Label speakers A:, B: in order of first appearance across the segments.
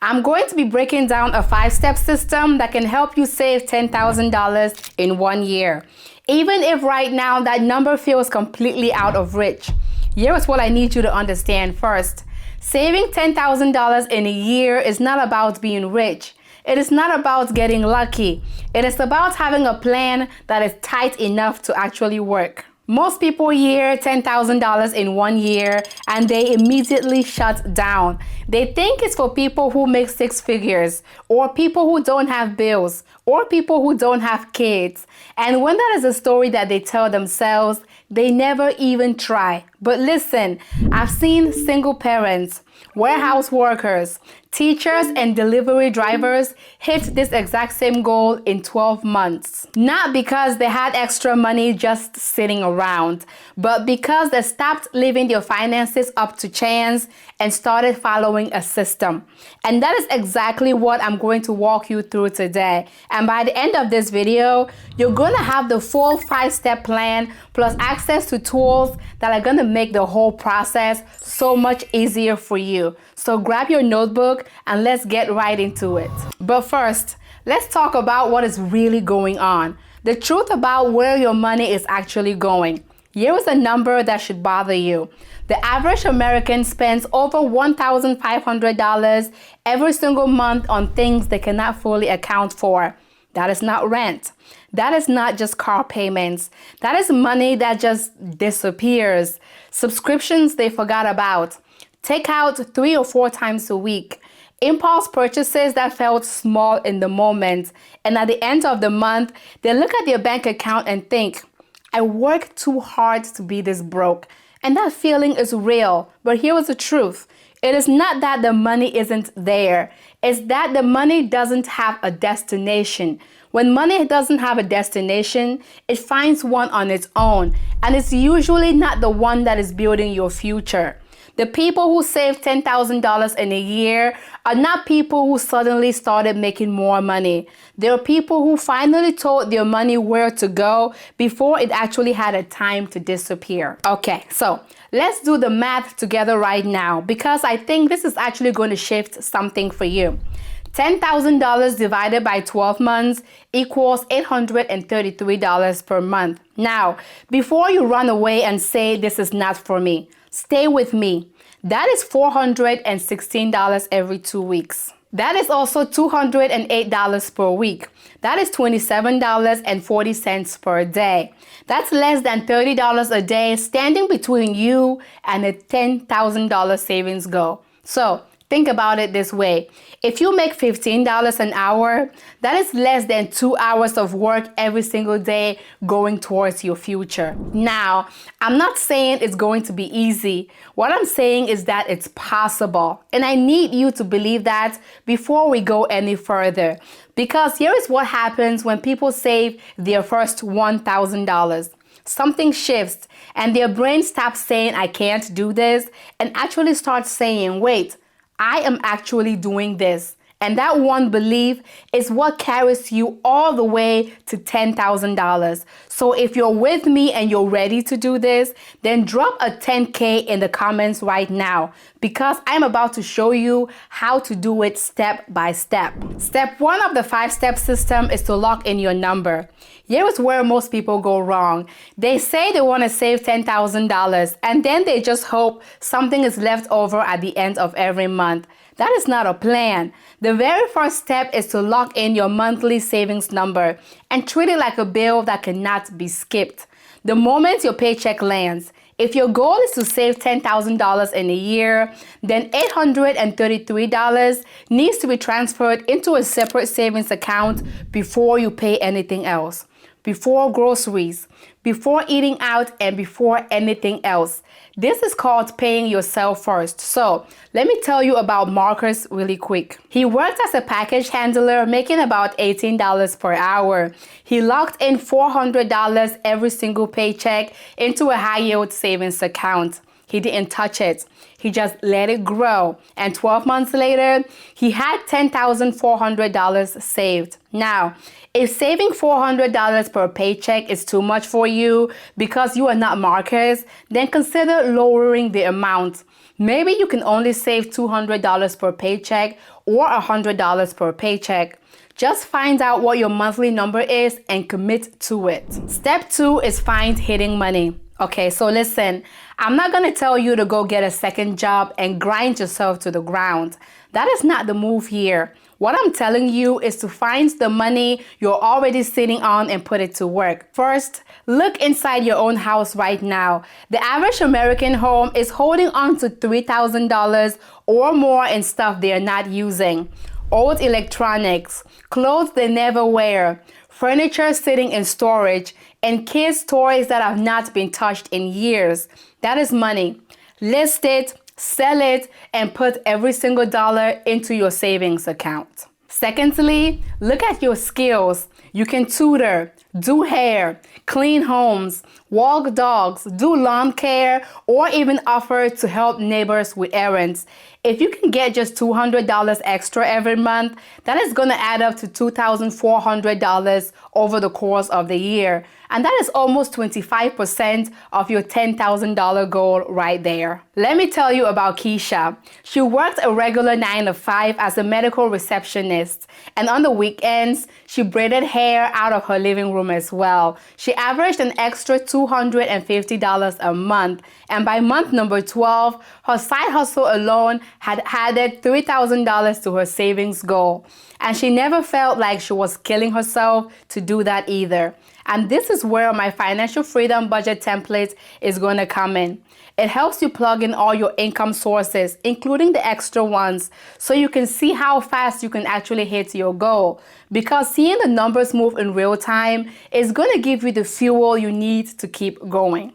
A: I'm going to be breaking down a 5-step system that can help you save $10,000 in 1 year. Even if right now that number feels completely out of reach. Here's what I need you to understand first. Saving $10,000 in a year is not about being rich. It is not about getting lucky. It is about having a plan that is tight enough to actually work. Most people hear $10,000 in 1 year and they immediately shut down. They think it's for people who make 6 figures, or people who don't have bills, or people who don't have kids. And when that is a story that they tell themselves, they never even try. But listen, I've seen single parents, warehouse workers, teachers, and delivery drivers hit this exact same goal in 12 months. Not because they had extra money just sitting around, but because they stopped leaving their finances up to chance and started following a system. And that is exactly what I'm going to walk you through today. And by the end of this video, you're gonna have the full 5-step plan plus access to tools that are gonna make the whole process so much easier for you. So grab your notebook and let's get right into it. But first, let's talk about what is really going on. The truth about where your money is actually going. Here is a number that should bother you. The average American spends over $1,500 every single month on things they cannot fully account for. That is not rent. That is not just car payments. That is money that just disappears. Subscriptions they forgot about. Takeout 3 or 4 times a week. Impulse purchases that felt small in the moment. And at the end of the month, they look at their bank account and think, I worked too hard to be this broke. And that feeling is real. But here is the truth. It is not that the money isn't there. It's that the money doesn't have a destination. When money doesn't have a destination, it finds one on its own. And it's usually not the one that is building your future. The people who save $10,000 in a year are not people who suddenly started making more money. They are people who finally told their money where to go before it actually had a time to disappear. Okay, so let's do the math together right now because I think this is actually going to shift something for you. $10,000 divided by 12 months equals $833 per month. Now, before you run away and say this is not for me, stay with me. That is $416 every 2 weeks. That is also $208 per week. That is $27.40 per day. That's less than $30 a day standing between you and a $10,000 savings goal. So, think about it this way. If you make $15 an hour, that is less than 2 hours of work every single day going towards your future. Now, I'm not saying it's going to be easy. What I'm saying is that it's possible. And I need you to believe that before we go any further. Because here is what happens when people save their first $1,000. Something shifts and their brain stops saying, I can't do this, and actually starts saying, wait, I am actually doing this. And that one belief is what carries you all the way to $10,000. So if you're with me and you're ready to do this, then drop a 10K in the comments right now because I'm about to show you how to do it step by step. Step 1 of the 5-step system is to lock in your number. Here is where most people go wrong. They say they want to save $10,000 and then they just hope something is left over at the end of every month. That is not a plan. The very first step is to lock in your monthly savings number and treat it like a bill that cannot be skipped. The moment your paycheck lands, if your goal is to save $10,000 in a year, then $833 needs to be transferred into a separate savings account before you pay anything else. Before groceries, before eating out, and before anything else. This is called paying yourself first. So let me tell you about Marcus really quick. He worked as a package handler making about $18 per hour. He locked in $400 every single paycheck into a high yield savings account. He didn't touch it. He just let it grow. And 12 months later, he had $10,400 saved. Now, if saving $400 per paycheck is too much for you because you are not Marcus, then consider lowering the amount. Maybe you can only save $200 per paycheck or $100 per paycheck. Just find out what your monthly number is and commit to it. Step 2 is find hidden money. Okay, so listen, I'm not gonna tell you to go get a second job and grind yourself to the ground. That is not the move here. What I'm telling you is to find the money you're already sitting on and put it to work. First, look inside your own house right now. The average American home is holding on to $3,000 or more in stuff they are not using. Old electronics, clothes they never wear, furniture sitting in storage, and kids' toys that have not been touched in years. That is money. List it, sell it, and put every single dollar into your savings account. Secondly, look at your skills. You can tutor, do hair, clean homes, walk dogs, do lawn care, or even offer to help neighbors with errands. If you can get just $200 extra every month, that is going to add up to $2,400 over the course of the year. And that is almost 25% of your $10,000 goal right there. Let me tell you about Keisha. She worked a regular 9 to 5 as a medical receptionist. And on the weekends, she braided hair out of her living room as well. She averaged an extra $250 a month. And by month number 12, her side hustle alone had added $3,000 to her savings goal. And she never felt like she was killing herself to do that either. And this is where my financial freedom budget template is going to come in. It helps you plug in all your income sources, including the extra ones, so you can see how fast you can actually hit your goal. Because seeing the numbers move in real time is going to give you the fuel you need to keep going.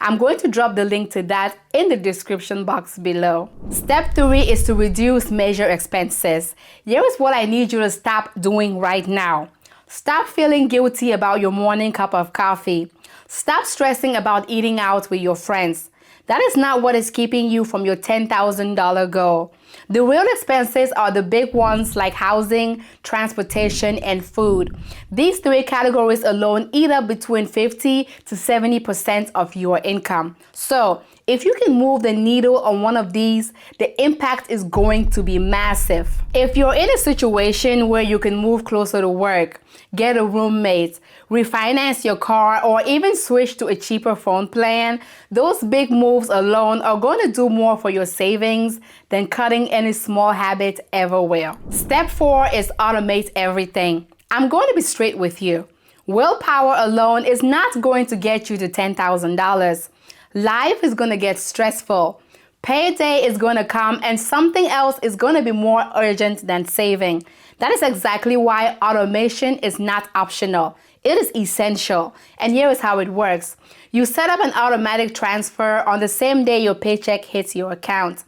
A: I'm going to drop the link to that in the description box below. Step 3 is to reduce major expenses. Here is what I need you to stop doing right now. Stop feeling guilty about your morning cup of coffee. Stop stressing about eating out with your friends. That is not what is keeping you from your $10,000 goal. The real expenses are the big ones like housing, transportation, and food. These 3 categories alone eat up between 50 to 70% of your income. So, if you can move the needle on one of these, the impact is going to be massive. If you're in a situation where you can move closer to work, get a roommate, refinance your car, or even switch to a cheaper phone plan, those big moves alone are going to do more for your savings than cutting any small habit ever will. Step 4 is automate everything. I'm going to be straight with you. Willpower alone is not going to get you to $10,000. Life is going to get stressful. Payday is going to come and something else is going to be more urgent than saving. That is exactly why automation is not optional. It is essential. And here is how it works. You set up an automatic transfer on the same day your paycheck hits your account.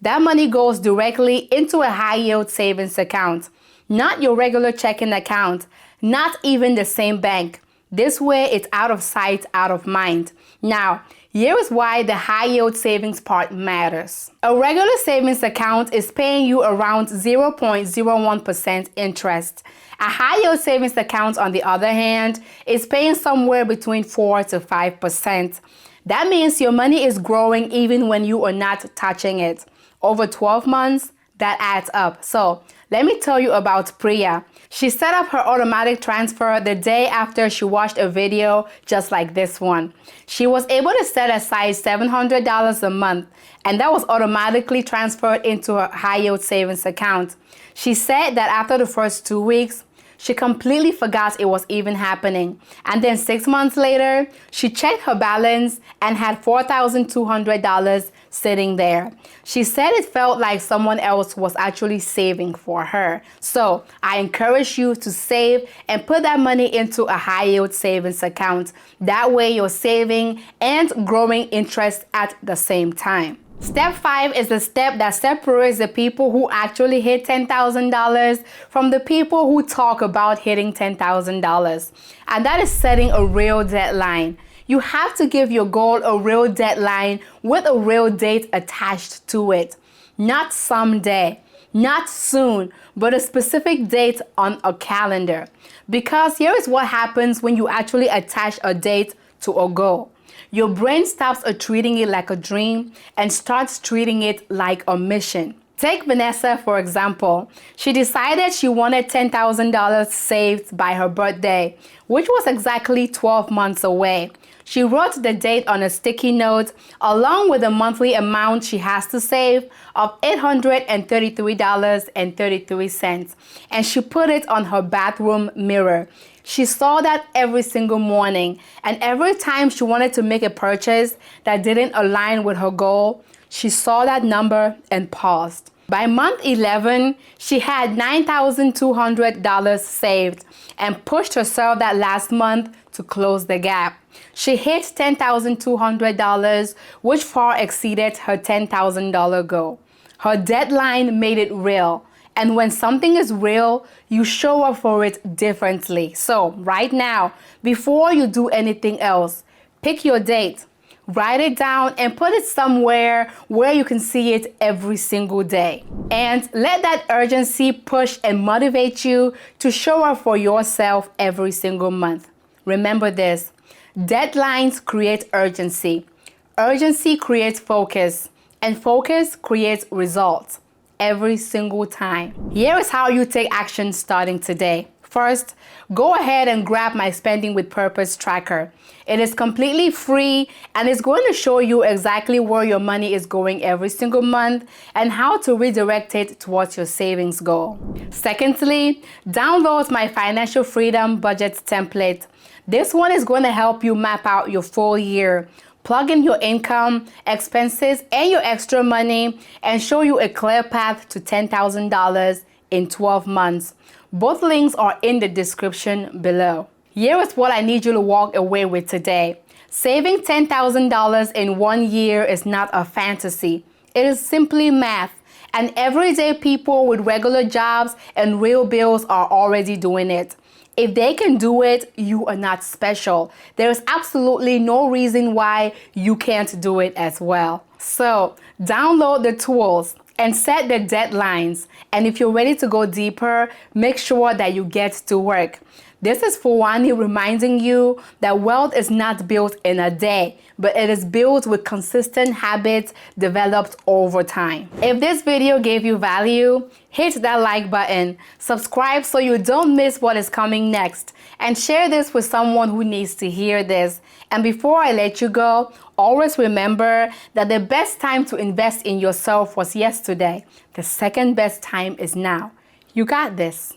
A: That money goes directly into a high-yield savings account, not your regular checking account, not even the same bank. This way, it's out of sight, out of mind. Now, here is why the high-yield savings part matters. A regular savings account is paying you around 0.01% interest. A high-yield savings account, on the other hand, is paying somewhere between 4 to 5%. That means your money is growing even when you are not touching it. Over 12 months, that adds up. So let me tell you about Priya. She set up her automatic transfer the day after she watched a video just like this one. She was able to set aside $700 a month, and that was automatically transferred into her high-yield savings account. She said that after the first 2 weeks, she completely forgot it was even happening. And then 6 months later, she checked her balance and had $4,200 sitting there. She said it felt like someone else was actually saving for her. So I encourage you to save and put that money into a high-yield savings account. That way you're saving and growing interest at the same time. Step 5 is the step that separates the people who actually hit $10,000 from the people who talk about hitting $10,000. And that is setting a real deadline. You have to give your goal a real deadline with a real date attached to it. Not someday, not soon, but a specific date on a calendar. Because here is what happens when you actually attach a date to a goal. Your brain stops treating it like a dream and starts treating it like a mission. Take Vanessa, for example. She decided she wanted $10,000 saved by her birthday, which was exactly 12 months away. She wrote the date on a sticky note along with the monthly amount she has to save of $833.33, and she put it on her bathroom mirror. She saw that every single morning, and every time she wanted to make a purchase that didn't align with her goal, she saw that number and paused. By month 11, she had $9,200 saved and pushed herself that last month to close the gap. She hit $10,200, which far exceeded her $10,000 goal. Her deadline made it real. And when something is real, you show up for it differently. So right now, before you do anything else, pick your date, write it down, and put it somewhere where you can see it every single day. And let that urgency push and motivate you to show up for yourself every single month. Remember this, deadlines create urgency. Urgency creates focus, and focus creates results every single time. Here is how you take action starting today. First, go ahead and grab my Spending with Purpose tracker. It is completely free and it's going to show you exactly where your money is going every single month and how to redirect it towards your savings goal. Secondly, download my Financial Freedom Budget template. This one is going to help you map out your full year, plug in your income, expenses, and your extra money, and show you a clear path to $10,000 in 12 months. Both links are in the description below. Here is what I need you to walk away with today. Saving $10,000 in 1 year is not a fantasy. It is simply math. And everyday people with regular jobs and real bills are already doing it. If they can do it, you are not special. There is absolutely no reason why you can't do it as well. So download the tools and set the deadlines. And if you're ready to go deeper, make sure that you get to work. This is Fawani reminding you that wealth is not built in a day, but it is built with consistent habits developed over time. If this video gave you value, hit that like button, subscribe so you don't miss what is coming next, and share this with someone who needs to hear this. And before I let you go, always remember that the best time to invest in yourself was yesterday. The second best time is now. You got this.